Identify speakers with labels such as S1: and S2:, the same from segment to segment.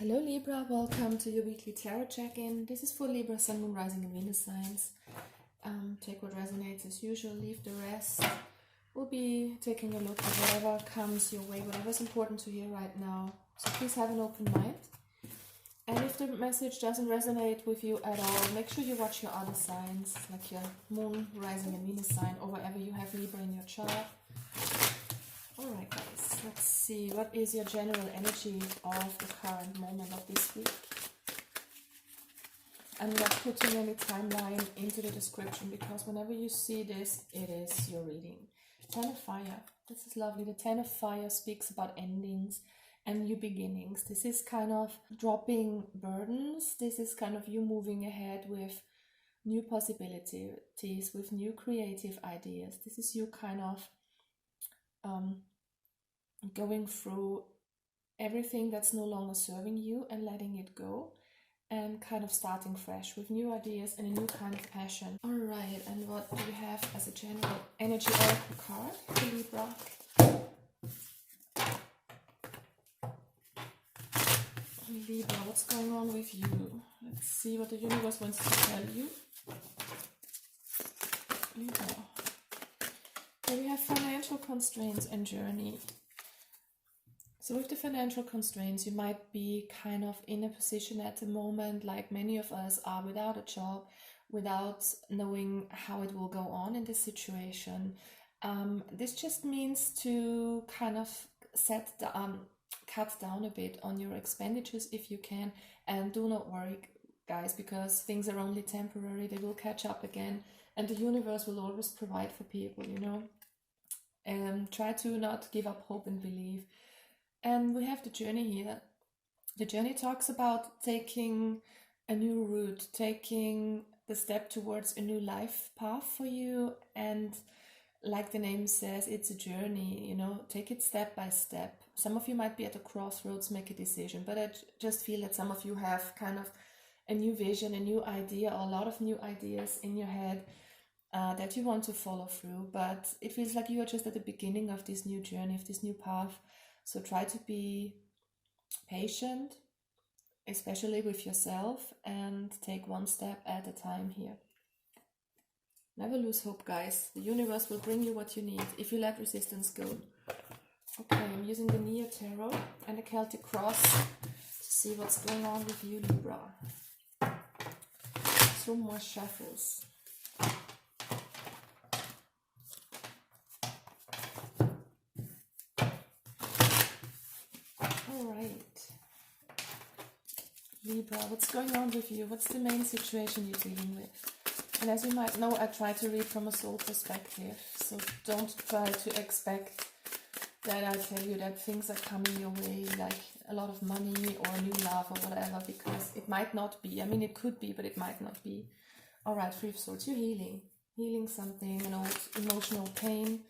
S1: Hello Libra, welcome to your weekly tarot check-in. This is for Libra, Sun, Moon, Rising and Venus signs. Take what resonates as usual, leave the rest. We'll be taking a look at whatever comes your way, whatever is important to hear right now. So please have an open mind. And if the message doesn't resonate with you at all, make sure you watch your other signs, like your Moon, Rising and Venus sign, or wherever you have Libra in your chart. Alright guys, let's see, what is your general energy of the current moment of this week? I'm not putting any timeline into the description because whenever you see this, it is your reading. Ten of Fire, this is lovely. The Ten of Fire speaks about endings and new beginnings. This is kind of dropping burdens. This is kind of you moving ahead with new possibilities, with new creative ideas. This is you kind of going through everything that's no longer serving you and letting it go, and kind of starting fresh with new ideas and a new kind of passion. Alright, and what do we have as a general energy oracle card for Libra? Libra, what's going on with you? Let's see what the universe wants to tell you. Libra. Here we have financial constraints and journey. So with the financial constraints, you might be kind of in a position at the moment, like many of us are, without a job, without knowing how it will go on in this situation. This just means to kind of cut down a bit on your expenditures if you can, and do not worry, guys, because things are only temporary. They will catch up again, and the universe will always provide for people, you know. Try to not give up hope and believe. And we have the journey here. The journey talks about taking a new route, taking the step towards a new life path for you. And like the name says, it's a journey, you know, take it step by step. Some of you might be at a crossroads, make a decision, but I just feel that some of you have kind of a new vision, a new idea, or a lot of new ideas in your head that you want to follow through. But it feels like you are just at the beginning of this new journey, of this new path. So try to be patient, especially with yourself, and take one step at a time here. Never lose hope, guys. The universe will bring you what you need if you let resistance go. Okay, I'm using the Neo Tarot and the Celtic Cross to see what's going on with you, Libra. Two more shuffles. Alright, Libra, what's going on with you? What's the main situation you're dealing with? And as you might know, I try to read from a soul perspective, so don't try to expect that I tell you that things are coming your way, like a lot of money or new love or whatever, because it might not be. I mean, it could be, but it might not be. Alright, Three of Swords, you're healing something, an old emotional pain.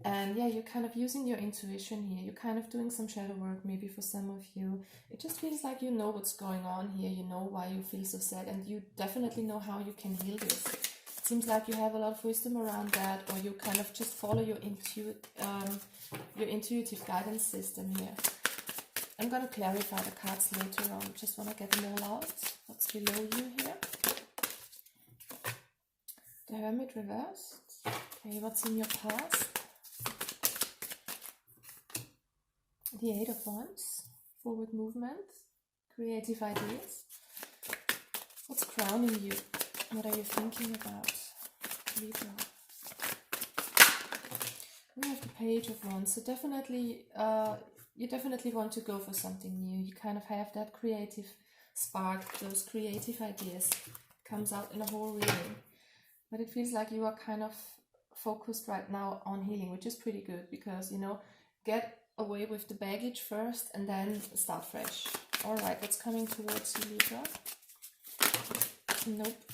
S1: And yeah, you're kind of using your intuition here. You're kind of doing some shadow work, maybe for some of you. It just feels like you know what's going on here. You know why you feel so sad, and you definitely know how you can heal this. It seems like you have a lot of wisdom around that, or you kind of just follow your intuitive guidance system here. I'm going to clarify the cards later on. Just want to get them all out. What's below you here? The Hermit reversed. Okay, what's in your past? The Eight of Wands, forward movement, creative ideas. What's crowning you? What are you thinking about, Libra? We have the Page of Wands, so definitely, you definitely want to go for something new. You kind of have that creative spark, those creative ideas comes out in a whole reading. But it feels like you are kind of focused right now on healing, which is pretty good because, you know, get away with the baggage first and then start fresh. Alright, what's coming towards you, Libra? Nope.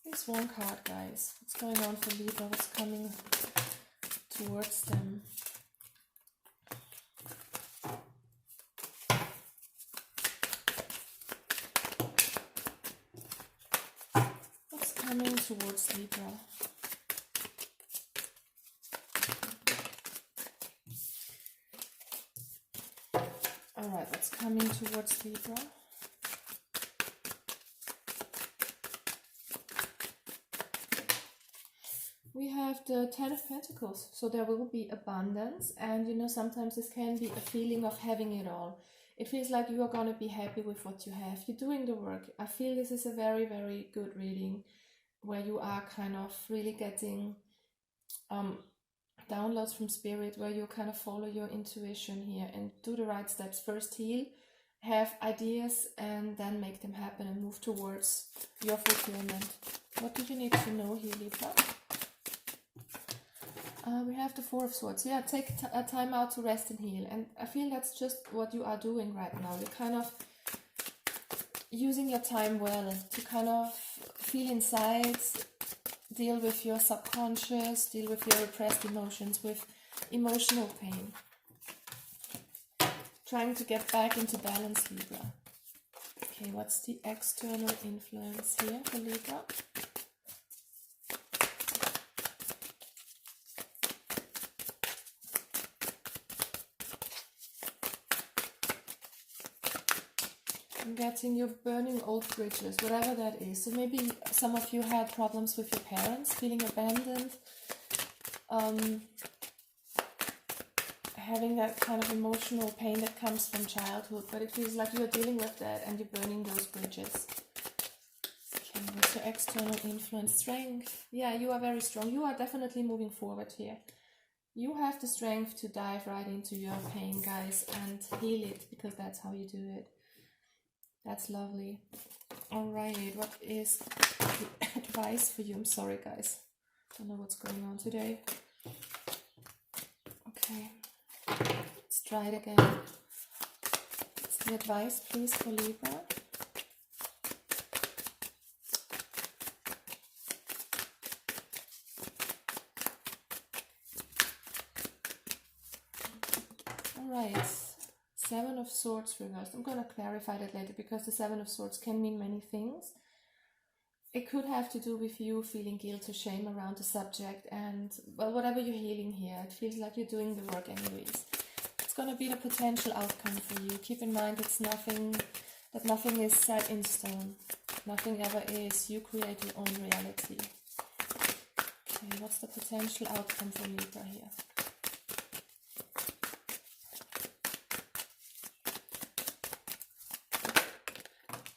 S1: Here's one card, guys. What's going on for Libra? What's coming towards them? What's coming towards Libra? Alright, what's coming towards Libra? We have the Ten of Pentacles, so there will be abundance, and you know, sometimes this can be a feeling of having it all. It feels like you are going to be happy with what you have. You're doing the work. I feel this is a very, very good reading where you are kind of really getting downloads from spirit, where you kind of follow your intuition here and do the right steps. First heal, have ideas, and then make them happen and move towards your fulfillment. What do you need to know here, Libra? We have the Four of Swords. Yeah, take a time out to rest and heal. And I feel that's just what you are doing right now. You're kind of using your time well to kind of feel inside, deal with your subconscious, deal with your repressed emotions, with emotional pain. Trying to get back into balance, Libra. Okay, what's the external influence here for Libra? I'm getting you burning old bridges, whatever that is. So maybe some of you had problems with your parents, feeling abandoned, having that kind of emotional pain that comes from childhood, but it feels like you're dealing with that and you're burning those bridges. Okay, what's your external influence? Strength. Yeah, you are very strong. You are definitely moving forward here. You have the strength to dive right into your pain, guys, and heal it, because that's how you do it. That's lovely. Alright, what is the advice for you? I'm sorry, guys. Don't know what's going on today. Okay. Let's try it again. What's the advice, please, for Libra? Alright. Seven of Swords reversed. I'm going to clarify that later, because the Seven of Swords can mean many things. It could have to do with you feeling guilt or shame around the subject, and well, whatever you're healing here, it feels like you're doing the work anyways. It's going to be the potential outcome for you. Keep in mind it's nothing is set in stone. Nothing ever is. You create your own reality. Okay, what's the potential outcome for Libra here?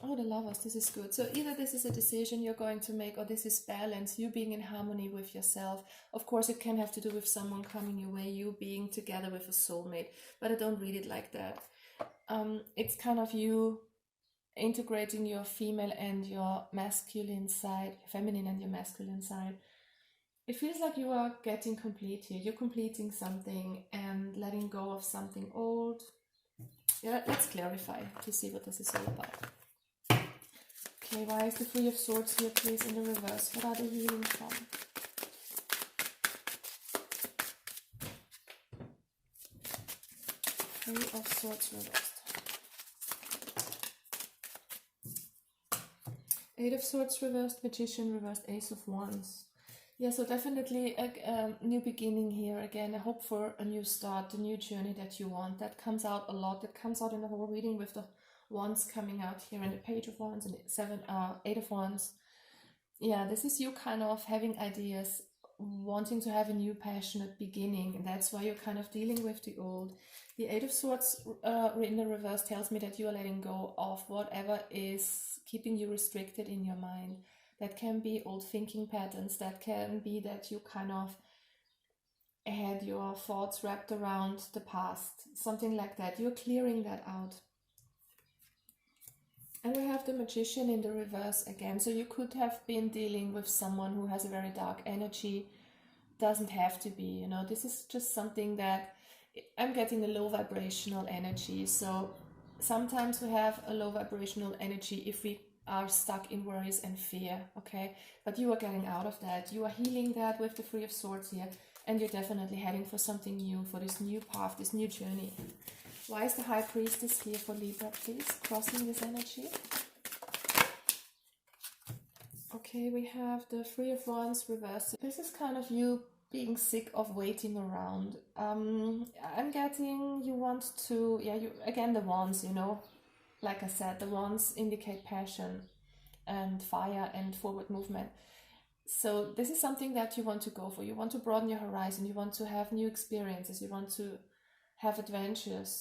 S1: Oh, the Lovers, this is good. So either this is a decision you're going to make, or this is balance, you being in harmony with yourself. Of course, it can have to do with someone coming your way, you being together with a soulmate, but I don't read it like that. It's kind of you integrating your female and your masculine side, feminine and your masculine side. It feels like you are getting complete here. You're completing something and letting go of something old. Yeah, let's clarify to see what this is all about. Okay, why is the Three of Swords here, please, in the reverse? What are they healing from? Three of Swords reversed. Eight of Swords reversed, Magician reversed, Ace of Wands. Yeah, so definitely a new beginning here. Again, I hope for a new start, the new journey that you want. That comes out a lot. That comes out in the whole reading, with the Wands coming out here, and the Page of Wands, and the Eight of Wands. Yeah, this is you kind of having ideas, wanting to have a new passionate beginning, and that's why you're kind of dealing with the old. The Eight of Swords in the reverse tells me that you are letting go of whatever is keeping you restricted in your mind. That can be old thinking patterns, that can be that you kind of had your thoughts wrapped around the past, something like that. You're clearing that out. And we have the Magician in the reverse again. So you could have been dealing with someone who has a very dark energy. Doesn't have to be, you know. This is just something that I'm getting a low vibrational energy. So sometimes we have a low vibrational energy if we are stuck in worries and fear, okay? But you are getting out of that. You are healing that with the Three of Swords here. And you're definitely heading for something new, for this new path, this new journey. Why is the High Priestess here for Libra, please? Crossing this energy. Okay, we have the Three of Wands reversed. This is kind of you being sick of waiting around. I'm getting you want to, yeah, you again, the wands, you know, like I said, the wands indicate passion and fire and forward movement. So this is something that you want to go for. You want to broaden your horizon. You want to have new experiences. You want to have adventures.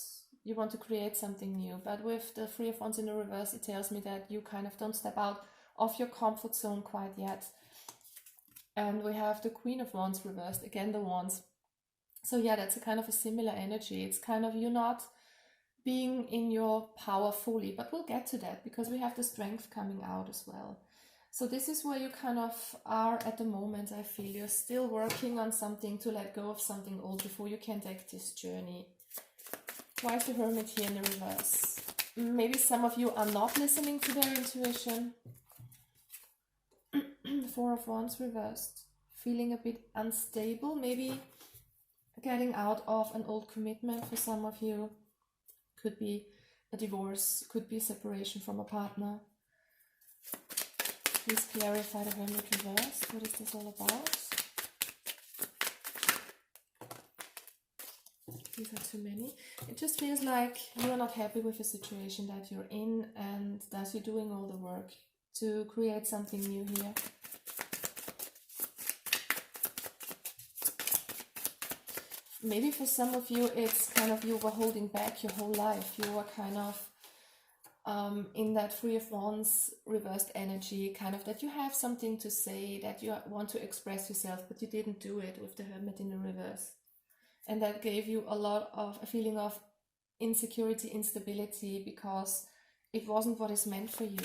S1: You want to create something new. But with the Three of Wands in the reverse, it tells me that you kind of don't step out of your comfort zone quite yet. And we have the Queen of Wands reversed, again the Wands. So yeah, that's a kind of a similar energy. It's kind of you not being in your power fully, but we'll get to that because we have the strength coming out as well. So this is where you kind of are at the moment. I feel you're still working on something to let go of something old before you can take this journey. Why is the Hermit here in the reverse? Maybe some of you are not listening to their intuition. Four of Wands reversed. Feeling a bit unstable, maybe getting out of an old commitment for some of you. Could be a divorce, could be separation from a partner. Please clarify the Hermit reversed. What is this all about? These are too many. It just feels like you are not happy with the situation that you're in, and thus you're doing all the work to create something new here. Maybe for some of you, it's kind of you were holding back your whole life. You were kind of in that Three of Wands reversed energy, kind of that you have something to say, that you want to express yourself, but you didn't do it with the Hermit in the reverse. And that gave you a feeling of insecurity, instability, because it wasn't what is meant for you.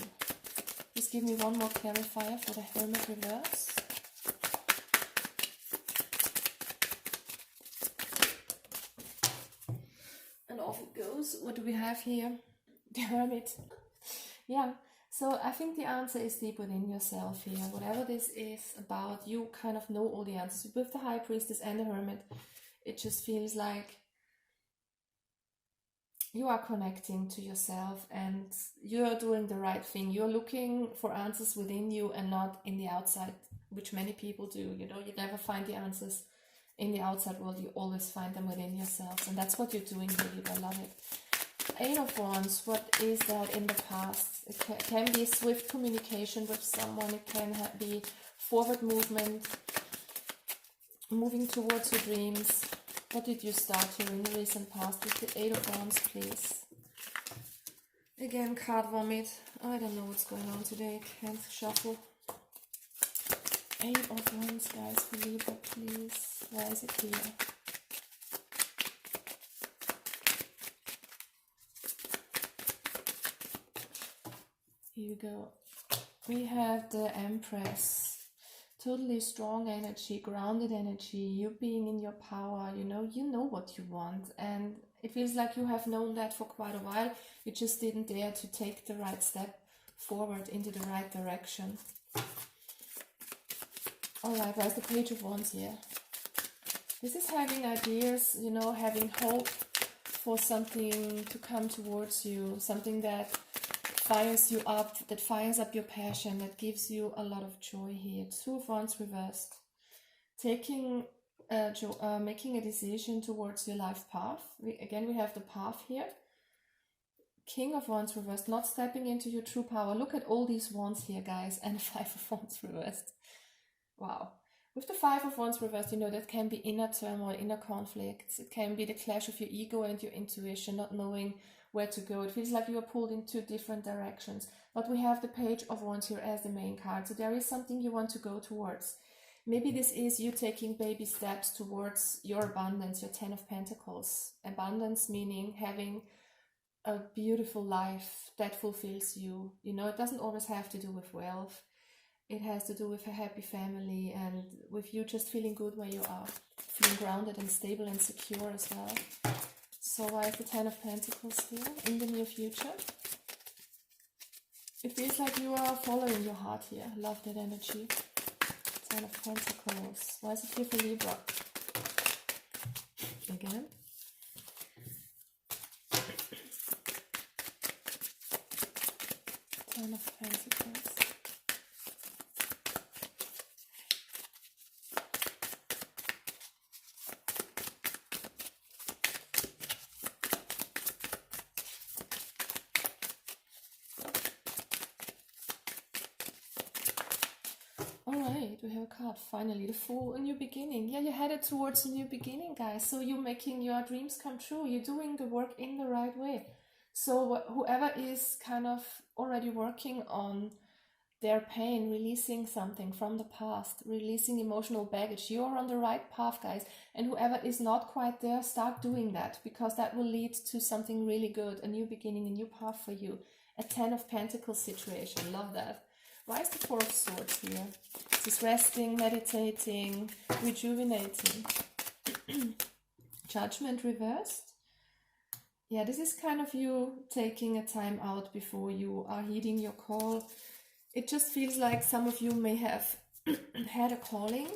S1: Just give me one more clarifier for the Hermit reverse. And off it goes. What do we have here? The Hermit. Yeah, so I think the answer is deep within yourself here. Whatever this is about, you kind of know all the answers. With the High Priestess and the Hermit, it just feels like you are connecting to yourself and you're doing the right thing. You're looking for answers within you and not in the outside, which many people do. You know, you never find the answers in the outside world. You always find them within yourselves. And that's what you're doing really. I love it. Eight of Wands, what is that in the past? It can be swift communication with someone. It can be forward movement, moving towards your dreams. What did you start here in the recent past with the Eight of Wands, please? Again, card vomit. I don't know what's going on today. Can't shuffle. Eight of Wands, guys, for Libra, please. Why is it here? Here we go. We have the Empress. Totally strong energy, grounded energy, you being in your power, you know what you want, and it feels like you have known that for quite a while. You just didn't dare to take the right step forward into the right direction. Alright, where's the Page of Wands here? This is having ideas, having hope for something to come towards you, something that fires you up, that fires up your passion, that gives you a lot of joy here. Two of Wands reversed. Making a decision towards your life path. We have the path here. King of Wands reversed, not stepping into your true power. Look at all these wands here, guys, and Five of Wands reversed. Wow. With the Five of Wands reversed, that can be inner turmoil, inner conflicts. It can be the clash of your ego and your intuition, not knowing where to go. It feels like you are pulled in two different directions. But we have the Page of Wands here as the main card. So there is something you want to go towards. Maybe this is you taking baby steps towards your abundance, your Ten of Pentacles. Abundance meaning having a beautiful life that fulfills you. It doesn't always have to do with wealth. It has to do with a happy family and with you just feeling good where you are. Feeling grounded and stable and secure as well. So why is the Ten of Pentacles here in the near future? It feels like you are following your heart here. Love that energy. Ten of Pentacles. Why is it here for Libra? Again. Ten of Pentacles. we have a card, finally, the Fool, a new beginning. Yeah, you're headed towards a new beginning, guys. So you're making your dreams come true. You're doing the work in the right way. So whoever is kind of already working on their pain, releasing something from the past, releasing emotional baggage, you are on the right path, guys. And whoever is not quite there, start doing that, because that will lead to something really good, a new beginning, a new path for you. A 10 of Pentacles situation, love that. Why is the Four of Swords here? This is resting, meditating, rejuvenating. Judgment reversed. Yeah, this is kind of you taking a time out before you are heeding your call. It just feels like some of you may have had a calling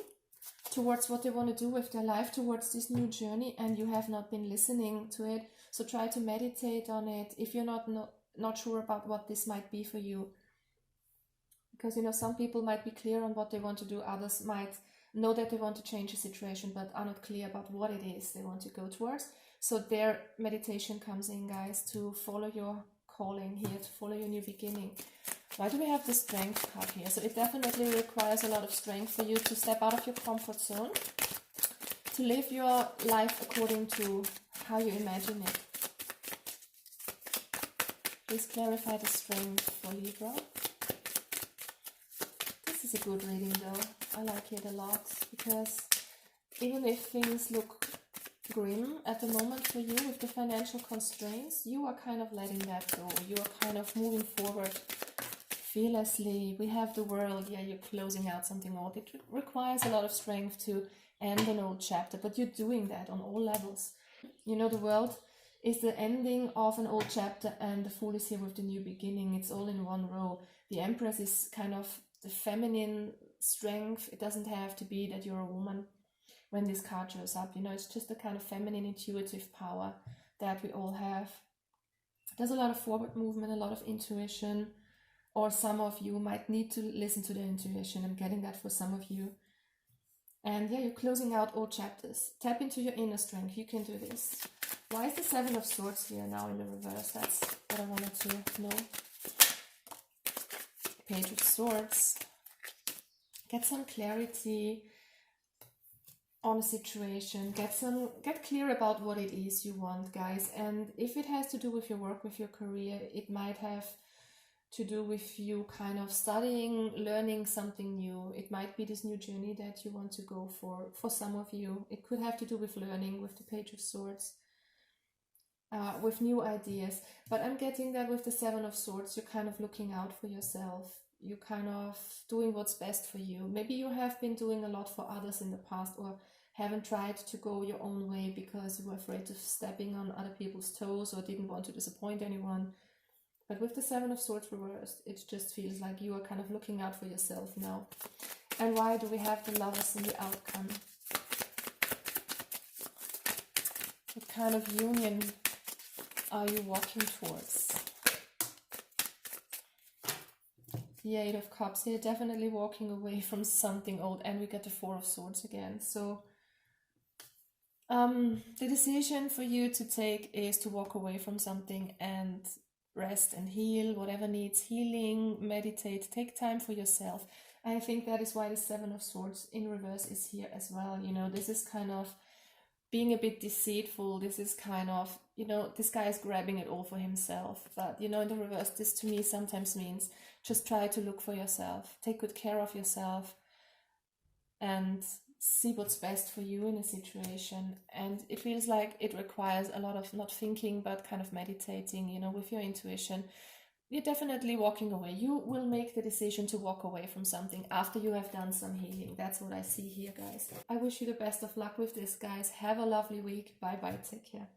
S1: towards what they want to do with their life, towards this new journey, and you have not been listening to it. So try to meditate on it if you're not sure about what this might be for you. Because, you know, some people might be clear on what they want to do. Others might know that they want to change a situation, but are not clear about what it is they want to go towards. So their meditation comes in, guys, to follow your calling here, to follow your new beginning. Why do we have the Strength card here? So it definitely requires a lot of strength for you to step out of your comfort zone, to live your life according to how you imagine it. Please clarify the strength for Libra. This is a good reading though. I like it a lot, because even if things look grim at the moment for you with the financial constraints, you are kind of letting that go. You are kind of moving forward fearlessly. We have the World. Yeah, you're closing out something old. It requires a lot of strength to end an old chapter, but you're doing that on all levels. You know, the World is the ending of an old chapter, and the Fool is here with the new beginning. It's all in one row. The Empress is kind of the feminine strength. It doesn't have to be that you're a woman when this card shows up. You know, it's just a kind of feminine intuitive power that we all have. There's a lot of forward movement, a lot of intuition, or some of you might need to listen to their intuition. I'm getting that for some of you. And yeah, you're closing out old chapters. Tap into your inner strength. You can do this. Why is the Seven of Swords here now in the reverse? That's what I wanted to know. Page of Swords. Get some clarity on a situation. Get clear about what it is you want, guys. And if it has to do with your work, with your career, it might have to do with you kind of studying, learning something new. It might be this new journey that you want to go for some of you. It could have to do with learning, with the Page of Swords, with new ideas. But I'm getting that with the Seven of Swords, you're kind of looking out for yourself. You're kind of doing what's best for you. Maybe you have been doing a lot for others in the past, or haven't tried to go your own way because you were afraid of stepping on other people's toes or didn't want to disappoint anyone. But with the Seven of Swords reversed, it just feels like you are kind of looking out for yourself now. And why do we have the Lovers in the outcome? What kind of union are you walking towards? The Eight of Cups here, definitely walking away from something old. And we get the Four of Swords again. So the decision for you to take is to walk away from something and rest and heal, whatever needs healing, meditate, take time for yourself. I think that is why the Seven of Swords in reverse is here as well. You know, this is kind of being a bit deceitful. This is kind of, you know, this guy is grabbing it all for himself. But, you know, in the reverse, this to me sometimes means just try to look for yourself, take good care of yourself, and see what's best for you in a situation. And it feels like it requires a lot of not thinking, but kind of meditating, you know, with your intuition. You're definitely walking away. You will make the decision to walk away from something after you have done some healing. That's what I see here, guys. I wish you the best of luck with this, guys. Have a lovely week. Bye bye. Take care.